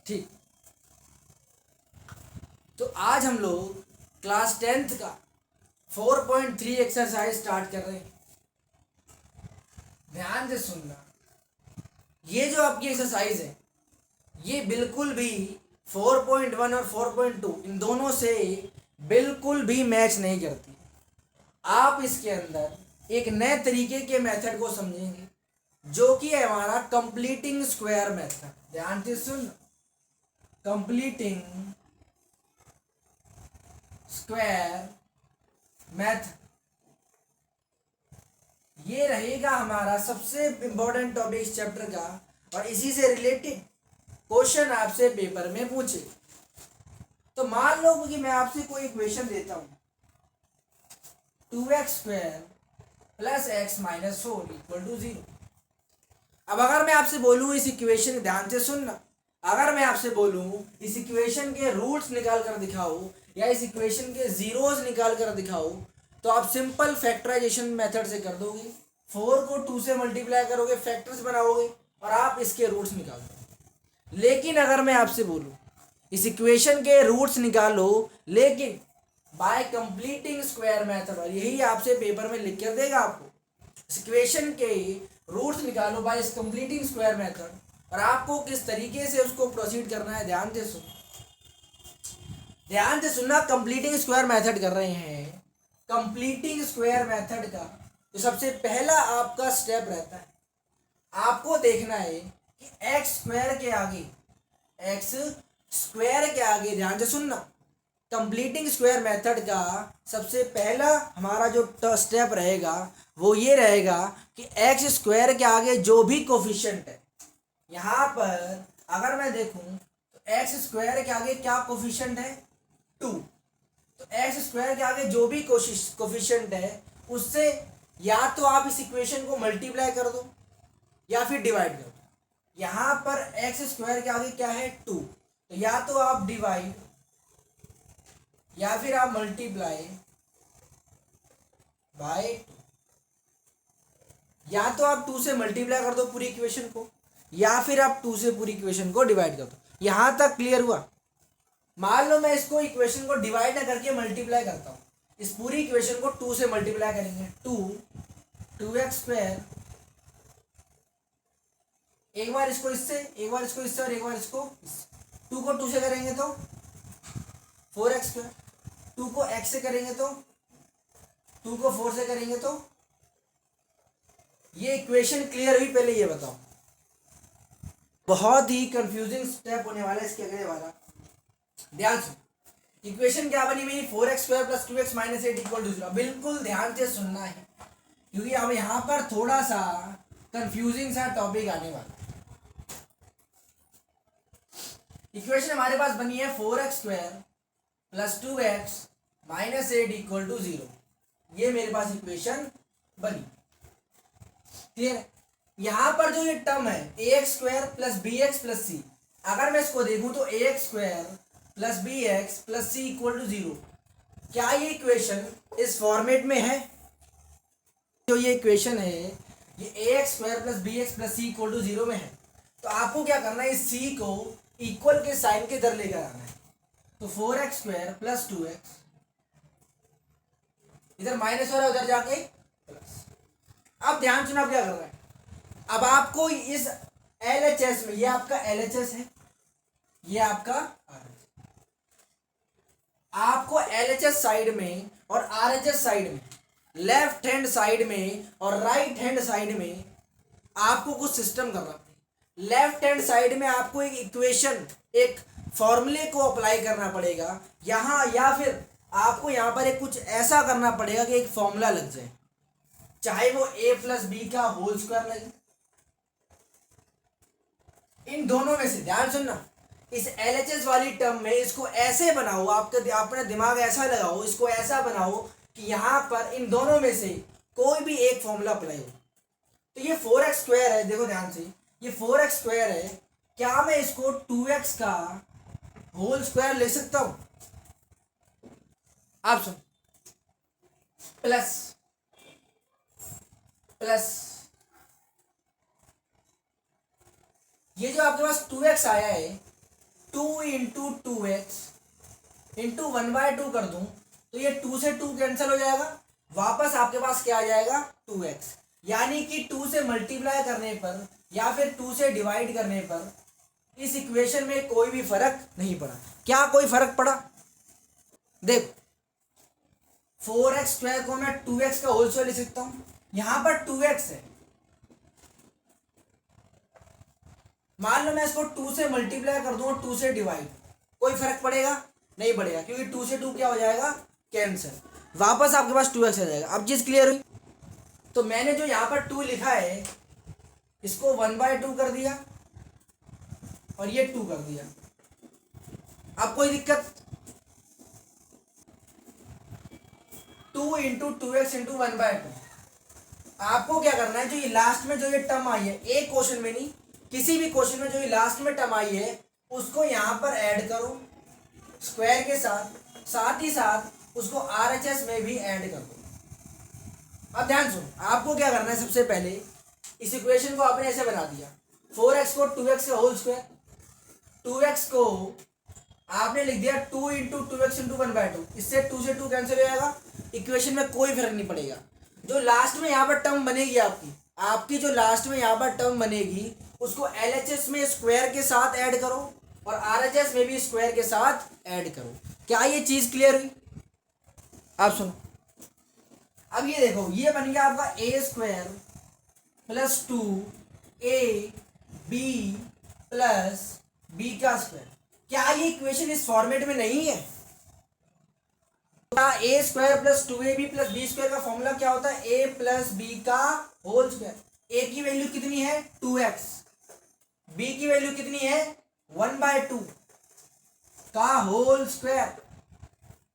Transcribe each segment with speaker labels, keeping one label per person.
Speaker 1: ठीक, तो आज हम लोग क्लास 10th का 4.3 एक्सरसाइज स्टार्ट कर रहे हैं। ध्यान से सुनना, ये जो आपकी एक्सरसाइज है ये बिल्कुल भी 4.1 और 4.2 इन दोनों से बिल्कुल भी मैच नहीं करती। आप इसके अंदर एक नए तरीके के मेथड को समझेंगे जो कि है हमारा कंप्लीटिंग स्क्वायर मेथड। ध्यान से सुन, कंप्लीटिंग स्क्वायर मैथ, ये रहेगा हमारा सबसे इंपॉर्टेंट टॉपिक इस चैप्टर का और इसी से रिलेटेड क्वेश्चन आपसे पेपर में पूछे। तो मान लो कि मैं आपसे कोई इक्वेशन देता हूं 2x² + x - 4 = 0। अब अगर मैं आपसे बोलूं इस इक्वेशन, ध्यान से सुनना, अगर मैं आपसे बोलूं इस इक्वेशन के रूट्स निकाल कर दिखाओ या इस इक्वेशन के जीरोस निकाल कर दिखाओ, तो आप सिंपल फैक्टराइजेशन मेथड से कर दोगे। 4 को 2 से मल्टीप्लाई करोगे, फैक्टर्स बनाओगे और आप इसके रूट्स निकाल दोगे। लेकिन अगर मैं आपसे बोलूं इस इक्वेशन के रूट्स निकालो लेकिन बाय कंप्लीटिंग स्क्वायर मेथड, और यही आपसे पेपर में लिख कर देगा आपको, इस इक्वेशन के रूट्स निकालो बाय इस कंप्लीटिंग स्क्वायर मेथड, और आपको किस तरीके से उसको प्रोसीड करना है ध्यान से सुनो। ध्यान से सुनना, कंप्लीटिंग स्क्वायर मेथड कर रहे हैं। कंप्लीटिंग स्क्वायर मेथड का तो सबसे पहला आपका स्टेप रहता है, आपको देखना है कि एक्स स्क्वायर के आगे ध्यान से सुनना, कंप्लीटिंग स्क्वायर मेथड का सबसे पहला हमारा जो स्टेप रहेगा वो ये रहेगा कि एक्स स्क्वायर के आगे जो भी कोफिशिएंट है, यहाँ पर अगर मैं देखूं तो एक्स स्क्वायर के आगे क्या कोफिशिएंट है 2, तो एक्स स्क्वायर के आगे जो भी कोफिशिएंट है उससे या तो आप इस इक्वेशन को मल्टीप्लाई कर दो या फिर डिवाइड कर दो। यहाँ पर एक्स स्क्वायर के आगे क्या है 2, तो या तो आप डिवाइड या फिर आप मल्टीप्लाई बाय 2, या तो आप 2 से मल्टीप्लाई कर दो पूरी इक्वेशन को या फिर आप 2 से पूरी इक्वेशन को डिवाइड कर दो। यहां तक क्लियर हुआ? मान लो मैं इसको इक्वेशन को डिवाइड ना करके मल्टीप्लाई करता हूं, इस पूरी इक्वेशन को 2 से मल्टीप्लाई करेंगे, 2x², एक बार इसको इससे, एक बार इसको इससे और एक बार इसको इससे। 2 को 2 से करेंगे तो 4x², 2 को x से करेंगे तो 2 को 4 से करेंगे तो ये इक्वेशन क्लियर हुई? पहले ये बताओ, बहुत ही कंफ्यूजिंग स्टेप होने वाला है इसके अगले वाला। ध्यान से, इक्वेशन क्या बनी मेरी 4x² + 2x - 8 = 0। बिल्कुल ध्यान से सुनना है क्योंकि अब यहाँ पर थोड़ा सा कंफ्यूजिंग सा टॉपिक आने वाला है। इक्वेशन हमारे पास बनी है 4x² + 2x - 8 = 0। ये मेरे पास इक्वेशन बनी, क्लियर है? यहां पर जो ये टर्म है ax² + bx + c, अगर मैं इसको देखूं तो ax² + bx + c = 0। क्या ये इक्वेशन इस फॉर्मेट में है? जो ये इक्वेशन है ये ax² + bx + c = 0 में है, तो आपको क्या करना है, इस c को इक्वल के साइन के इधर लेकर आना है। तो 4x² + 2x, इधर माइनस हो रहा है उधर जाके प्लस। अब ध्यान सुना, आप क्या कर रहा है, अब आपको इस LHS में, ये आपका LHS है, ये आपका RHS, आपको LHS साइड में और RHS साइड में, लेफ्ट हैंड साइड में और राइट हैंड साइड में आपको कुछ सिस्टम करना पड़ेगा। लेफ्ट हैंड साइड में आपको एक इक्वेशन, एक फॉर्मूले को अप्लाई करना पड़ेगा यहाँ, या फिर आपको यहाँ पर एक कुछ ऐसा करना पड़ेगा कि एक फॉर्मूला लग जाए, चाहे वो a + b का होल स्क्वायर लगे। इन दोनों में से ध्यान सुनना, इस LHS वाली टर्म में इसको ऐसे बनाओ, आपका अपना दिमाग ऐसा लगाओ, इसको ऐसा बनाओ कि यहाँ पर इन दोनों में से कोई भी एक फॉर्मूला अप्लाई हो। तो ये 4x² है, देखो ध्यान से, ये 4x² है, क्या मैं इसको 2x का होल स्क्वायर ले सकता हूं? आप सुन, प्लस ये जो आपके पास 2x आया है, 2 इंटू 2x इंटू 1/2 कर दूं तो ये 2 से 2 कैंसिल हो जाएगा, वापस आपके पास क्या आ जाएगा 2x। यानी कि 2 से मल्टीप्लाई करने पर या फिर 2 से डिवाइड करने पर इस इक्वेशन में कोई भी फर्क नहीं पड़ा। क्या कोई फर्क पड़ा? देखो 4x² को मैं 2x का होल स्क्वायर लिख सकता हूं, यहां पर 2x है, मान लो मैं इसको 2 से मल्टीप्लाई कर दूं और 2 से डिवाइड, कोई फर्क पड़ेगा? नहीं पड़ेगा, क्योंकि 2 से 2 क्या हो जाएगा कैंसिल, वापस आपके पास 2x आ जाएगा। अब चीज क्लियर हुई? तो मैंने जो यहाँ पर 2 लिखा है इसको 1/2 कर दिया और ये 2 कर दिया। अब कोई दिक्कत? 2 इंटू 2x इंटू 1/2, आपको क्या करना है, जो ये लास्ट में जो ये टर्म आई है, एक क्वेश्चन में नहीं किसी भी क्वेश्चन में जो ये लास्ट में टर्म आई है उसको यहाँ पर ऐड करो स्क्वायर के साथ, साथ ही साथ उसको RHS में भी ऐड कर दो। अब ध्यान सुनो, आपको क्या करना है, सबसे पहले इस इक्वेशन को आपने ऐसे बना दिया, 4x को 2x का होल स्क्वायर, 2x को आपने लिख दिया 2 इंटू 2x इंटू 1/2, इससे 2 से 2 कैंसिल हो जाएगा, इक्वेशन में कोई फर्क नहीं पड़ेगा। जो लास्ट में यहाँ पर टर्म बनेगी आपकी जो लास्ट में यहाँ पर टर्म बनेगी उसको LHS में स्क्वायर के साथ ऐड करो और RHS में भी स्क्वायर के साथ ऐड करो। क्या ये चीज क्लियर हुई? आप सुनो, अब ये देखो, ये बन गया आपका a² plus 2ab plus b का स्क्वायर। क्या ये इक्वेशन इस फॉर्मेट में नहीं है? a² plus 2ab plus b² का फॉर्मूला क्या होता है? a प्लस b का होल स्क्वायर। a की वैल्यू कितनी है 2x, b की वैल्यू कितनी है 1/2 का होल स्क्वायर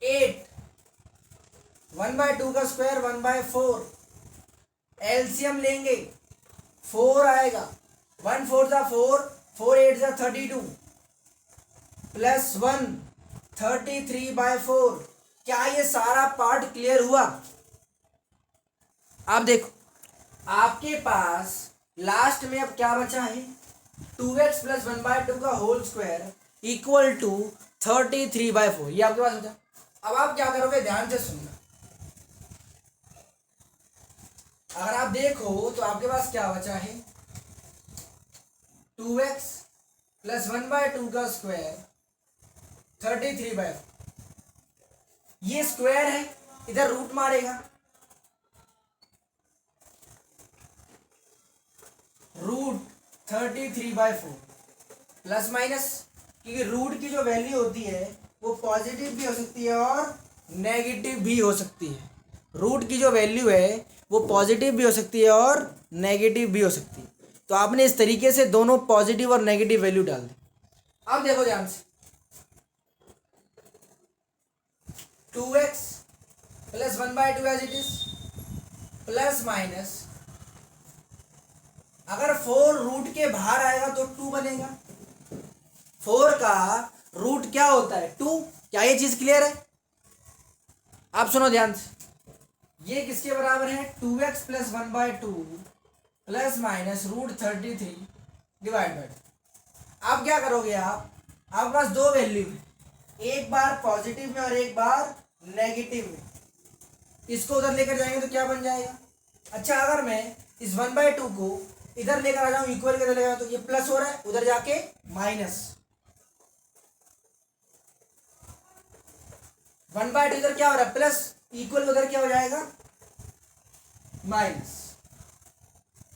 Speaker 1: 8, 1/2 का स्क्वायर 1/4, एलसीएम लेंगे 4 आएगा, 1 4 जा 4, 4 8 जा 32 प्लस 1 33/4। क्या ये सारा पार्ट क्लियर हुआ? आप देखो, आपके पास लास्ट में अब क्या बचा है 2x प्लस 1/2 का होल स्क्वायर इक्वल टू 33/4, ये आपके पास बचा। अब आप क्या करोगे, ध्यान से सुनना, अगर आप देखो तो आपके पास क्या बचा है 2x प्लस 1/2 का स्क्वायर 33/4, ये स्क्वायर है, इधर रूट मारेगा, रूट 33/4 प्लस माइनस, क्योंकि रूट की जो वैल्यू होती है वो पॉजिटिव भी हो सकती है और नेगेटिव भी हो सकती है। रूट की जो वैल्यू है वो पॉजिटिव भी हो सकती है और नेगेटिव भी हो सकती है। तो आपने इस तरीके से दोनों पॉजिटिव और नेगेटिव वैल्यू डाल दी। अब देखो ध्यान से, 2x plus 1/2 as it is plus minus, अगर 4 रूट के बाहर आएगा तो 2 बनेगा, 4 का रूट क्या होता है 2। क्या ये चीज क्लियर है? आप सुनो ध्यान से, ये किसके बराबर है 2x plus 1/2 plus minus root 33 divide by. आप क्या करोगे, आपके पास दो वैल्यू है, एक बार पॉजिटिव में और एक बार नेगेटिव में, इसको उधर लेकर जाएंगे तो क्या बन जाएगा। अच्छा, अगर मैं इस 1/2 को इधर लेकर आ जाऊं, इक्वल के इधर लेकर तो ये प्लस हो रहा है, उधर जाके माइनस, 1/2 इधर क्या हो रहा है प्लस, इक्वल उधर क्या हो जाएगा माइनस।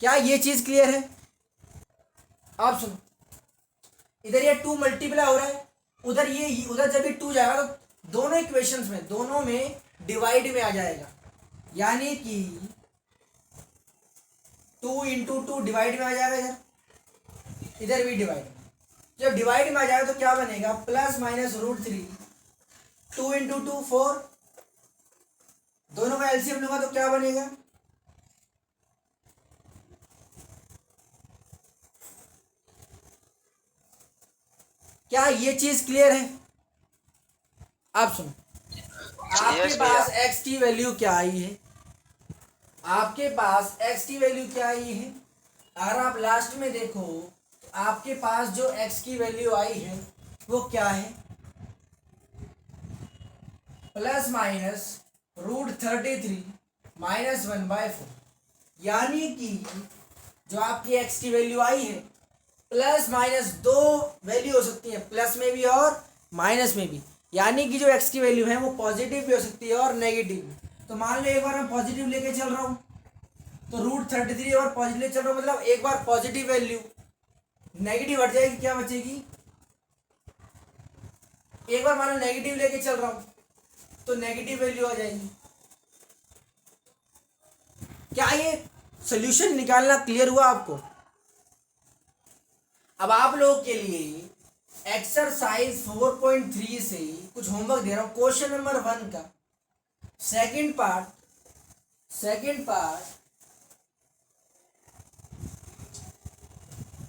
Speaker 1: क्या ये चीज क्लियर है? आप सुनो, इधर ये 2 मल्टीप्लाई हो रहा है, उधर ये उधर जब ये 2 जाएगा तो दोनों इक्वेशंस में, दोनों में डिवाइड में आ जाएगा, यानी कि 2 इंटू 2 डिवाइड में आ जाएगा, इधर भी डिवाइड में। जब डिवाइड में आ जाएगा तो क्या बनेगा प्लस माइनस रूट 3, 2 इंटू 2 4, दोनों का एलसीएम लूंगा तो क्या बनेगा क्या ये चीज क्लियर है? आप सुनो, आपके पास x की वैल्यू क्या आई है, आपके पास x की वैल्यू क्या आई है, अगर आप लास्ट में देखो तो आपके पास जो x की वैल्यू आई है वो क्या है, ±√33 -1/4, यानी कि जो आपकी एक्स की वैल्यू आई है प्लस माइनस दो वैल्यू हो सकती है, प्लस में भी और माइनस में भी, यानी कि जो एक्स की वैल्यू है वो पॉजिटिव भी हो सकती है और नेगेटिव भी। तो मान लो एक बार मैं पॉजिटिव लेके चल रहा हूँ, तो √33 एक बार पॉजिटिव चल रहा हूँ, मतलब एक बार पॉजिटिव वैल्यू नेगेटिव हट जाएगी, क्या बचेगी, एक बार मान लो नेगेटिव लेके चल रहा हूँ तो नेगेटिव वैल्यू आ जाएगी। क्या ये सोल्यूशन निकालना क्लियर हुआ आपको? अब आप लोगों के लिए एक्सरसाइज 4.3 से कुछ होमवर्क दे रहा हूं, क्वेश्चन नंबर 1 का सेकंड पार्ट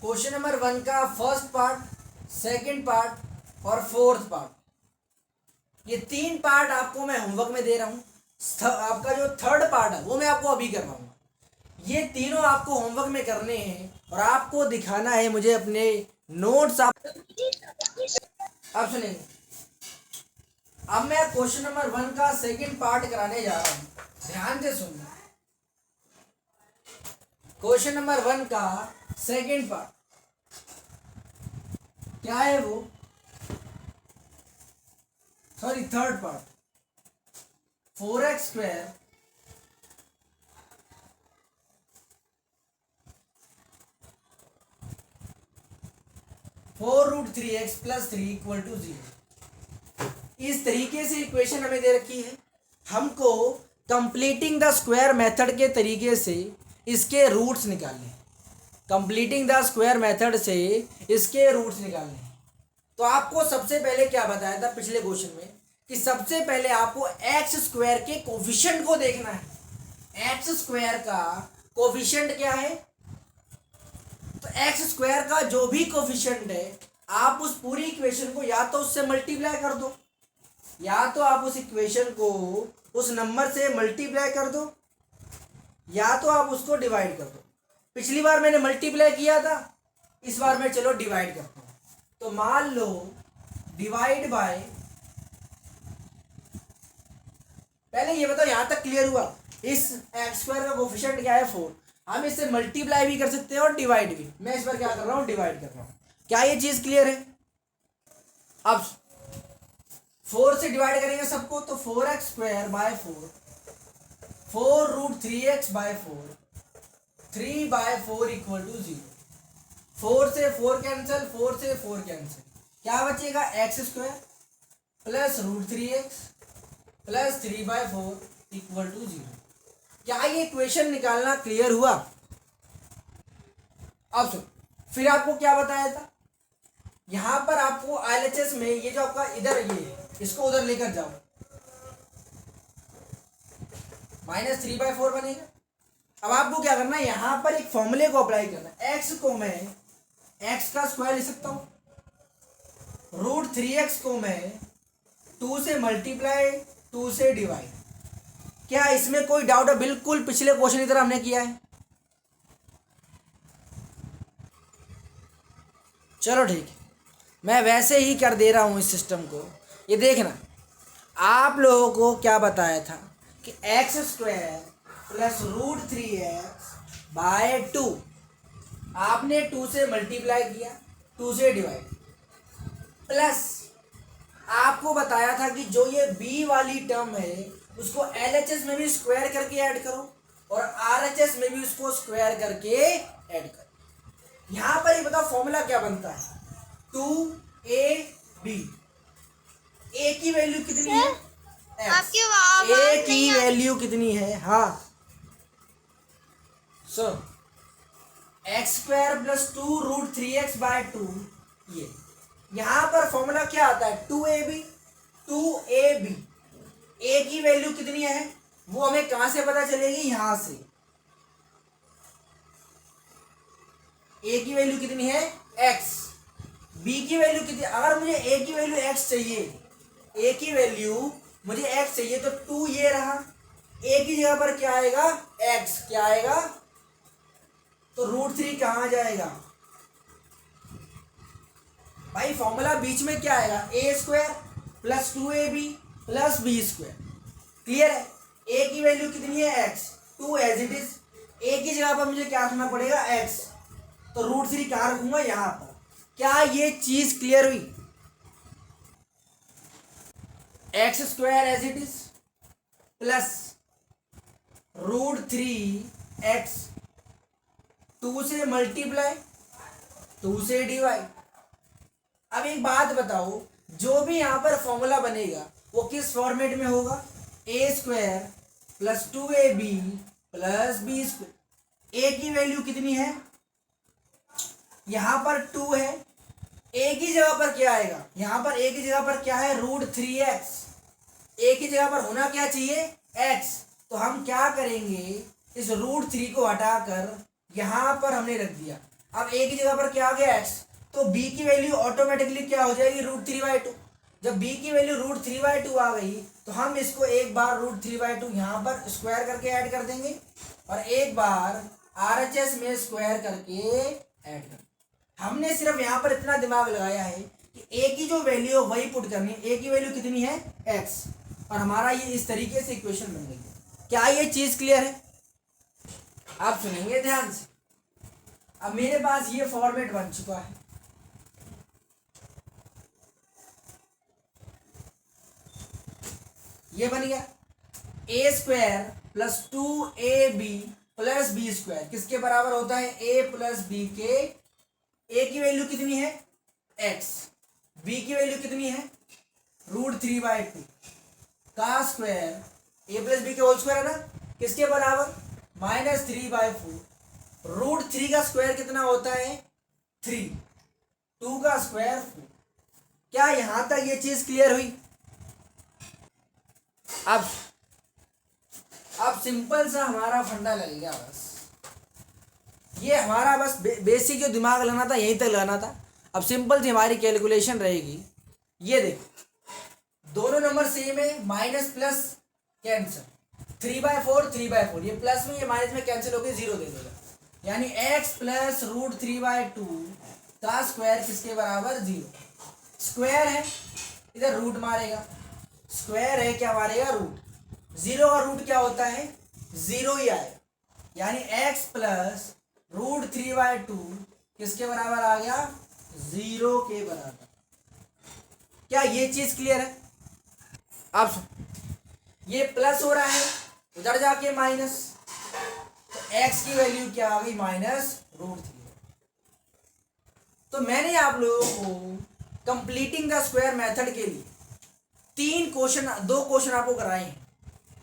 Speaker 1: क्वेश्चन नंबर 1 का फर्स्ट पार्ट, सेकंड पार्ट और फोर्थ पार्ट, ये 3 पार्ट आपको मैं होमवर्क में दे रहा हूं। आपका जो थर्ड पार्ट है वो मैं आपको अभी करवाऊंगा। ये तीनों आपको होमवर्क में करने हैं और आपको दिखाना है मुझे अपने नोट्स। आप सुनेंगे, अब मैं क्वेश्चन नंबर 1 का सेकंड पार्ट कराने जा रहा हूं, ध्यान से सुनना। क्वेश्चन नंबर 1 का सेकंड पार्ट क्या है वो, sorry third part, 4x² (4√3x + 3 = 0). इस तरीके से इक्वेशन हमें दे रखी है, हमको कंप्लीटिंग द स्क्वायर मेथड के तरीके से इसके रूट्स निकालने, कंप्लीटिंग द स्क्वायर मेथड से इसके रूट्स निकालने। तो आपको सबसे पहले क्या बताया था पिछले क्वेश्चन में कि सबसे पहले आपको x² के कोफिशिएंट को देखना है। x² का कोफिशिएंट क्या है, तो x² का जो भी कोफिशिएंट है आप उस पूरी इक्वेशन को या तो उससे मल्टीप्लाई कर दो, या तो आप उस इक्वेशन को उस नंबर से मल्टीप्लाई कर दो, या तो आप उसको डिवाइड कर दो। पिछली बार मैंने मल्टीप्लाई किया था, इस बार मैं चलो डिवाइड करता हूं। तो मान लो डिवाइड बाय, पहले ये बताओ यहां तक क्लियर हुआ? इस x² का कोफिशिएंट क्या है 4, हम इससे मल्टीप्लाई भी कर सकते हैं और डिवाइड भी। मैं इस बार क्या कर रहा हूं, डिवाइड कर रहा हूं। क्या ये चीज क्लियर है? अब 4 से डिवाइड करेंगे सबको, तो 4x² / 4, 4√3x/4, 3/4 = 0। 4 से 4 कैंसिल, 4 से 4 कैंसिल, क्या बचेगा x² + √3x + 3/4 = 0। क्या ये इक्वेशन निकालना क्लियर हुआ? अब सुन, फिर आपको क्या बताया था, यहां पर आपको LHS में ये जो आपका इधर ये इसको उधर लेकर जाओ, -3/4 बनेगा। अब आपको क्या करना है, यहां पर एक फॉर्मूले को अप्लाई करना है। x को मैं x का स्क्वायर लिख सकता हूं, √3x को मैं 2 से मल्टीप्लाई, 2 से डिवाइड। क्या इसमें कोई डाउट है? बिल्कुल पिछले क्वेश्चन की तरह हमने किया है। चलो ठीक है, मैं वैसे ही कर दे रहा हूं इस सिस्टम को। ये देखना, आप लोगों को क्या बताया था कि x² + √3x/2, आपने 2 से मल्टीप्लाई किया, 2 से डिवाइड, प्लस आपको बताया था कि जो ये b वाली टर्म है उसको LHS में भी स्क्वायर करके ऐड करो और RHS में भी उसको स्क्वायर करके ऐड करो। यहां पर ये बताओ फॉर्मूला क्या बनता है, 2ab, a की वैल्यू कितनी है, x, a की वैल्यू कितनी है, हाँ सो x² + 2√3x/2, ये यहां पर फॉर्मूला क्या आता है, 2ab। a की वैल्यू कितनी है वो हमें कहां से पता चलेगी, यहां से। a की वैल्यू कितनी है x, b की वैल्यू कितनी, अगर मुझे a की वैल्यू x चाहिए, a की वैल्यू मुझे x चाहिए, तो 2 ये रहा, a की जगह पर क्या आएगा, x, क्या आएगा, तो √3 कहां जाएगा, भाई फॉर्मूला बीच में क्या आएगा, A square plus 2ab plus B square. Clear है। ए की वैल्यू कितनी है x, 2 as it is. A की जगह पर मुझे क्या रखना पड़ेगा x, तो √3 कहाँ रखूंगा यहाँ पर। क्या ये चीज क्लियर हुई। X square as it is plus √3x, 2 से मल्टीप्लाई 2 से डिवाइड। अब एक बात बताओ, जो भी यहाँ पर फॉर्मूला बनेगा वो किस फॉर्मेट में होगा, A square plus 2ab plus B square. A की वैल्यू कितनी है, यहाँ पर 2 है। ए की जगह पर क्या आएगा, यहाँ पर ए की जगह पर क्या है, √3x। ए की जगह पर होना क्या चाहिए, x। तो हम क्या करेंगे, इस √3 को हटाकर यहाँ पर हमने रख दिया। अब ए की जगह पर क्या आ गया, x। तो b की वैल्यू ऑटोमेटिकली क्या हो जाएगी, √3/2। जब b की वैल्यू √3/2 आ गई तो हम इसको एक बार √3/2 यहाँ पर स्क्वायर करके ऐड कर देंगे और एक बार RHS में स्क्वायर करके ऐड कर। हमने सिर्फ यहाँ पर इतना दिमाग लगाया है कि a की जो वैल्यू है वही पुट करनी है। a की वैल्यू कितनी है, x, और हमारा ये इस तरीके से इक्वेशन बन गई है। क्या ये चीज क्लियर है। आप सुनेंगे ध्यान से। अब मेरे पास ये फॉर्मेट बन चुका है। ये बन गया A square plus 2ab plus B square किसके बराबर होता है, a प्लस बी के। a की वैल्यू कितनी है x, b की वैल्यू कितनी है √3/2 का स्क्वायर, a प्लस बी के होल स्क्वायर है ना, किसके बराबर -3/4। √3 का स्क्वायर कितना होता है 3, 2 का स्क्वायर 4। क्या यहां तक ये चीज क्लियर हुई। अब सिंपल सा हमारा फंडा लगेगा बस। ये हमारा बस बेसिक जो दिमाग लगाना था यहीं तक लगाना था। अब सिंपल सी हमारी कैलकुलेशन रहेगी। ये देखो दोनों नंबर सेम है, माइनस प्लस कैंसिल, 3/4 3/4, ये प्लस में ये माइनस में कैंसिल होकर 0 दे देगा। यानी x प्लस √3/2 का स्क्वायर किसके बराबर 0। स्क्वायर है इधर रूट मारेगा, स्क्वायर है क्या मारेगा रूट। 0 का रूट क्या होता है 0 ही आएगा। यानी x प्लस √3/2 किसके बराबर आ गया 0 के बराबर। क्या ये चीज क्लियर है। अब ये प्लस हो रहा है उधर जाके माइनस, तो x की वैल्यू क्या आ गई -√3। तो मैंने आप लोगों को कंप्लीटिंग द स्क्वायर मेथड के लिए 2 क्वेश्चन आपको कराए हैं।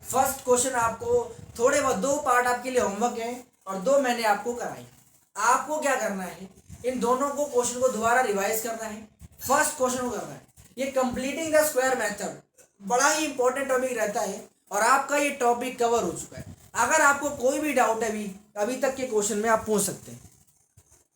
Speaker 1: फर्स्ट क्वेश्चन आपको थोड़े बहुत 2 पार्ट आपके लिए होमवर्क है और 2 मैंने आपको कराए। आपको क्या करना है, इन दोनों को क्वेश्चन को दोबारा रिवाइज करना है। फर्स्ट क्वेश्चन को करना है। ये कंप्लीटिंग द स्क्वायर मेथड बड़ा ही इंपॉर्टेंट टॉपिक रहता है और आपका ये टॉपिक कवर हो चुका है। अगर आपको कोई भी डाउट है अभी तक के क्वेश्चन में आप पूछ सकते हैं।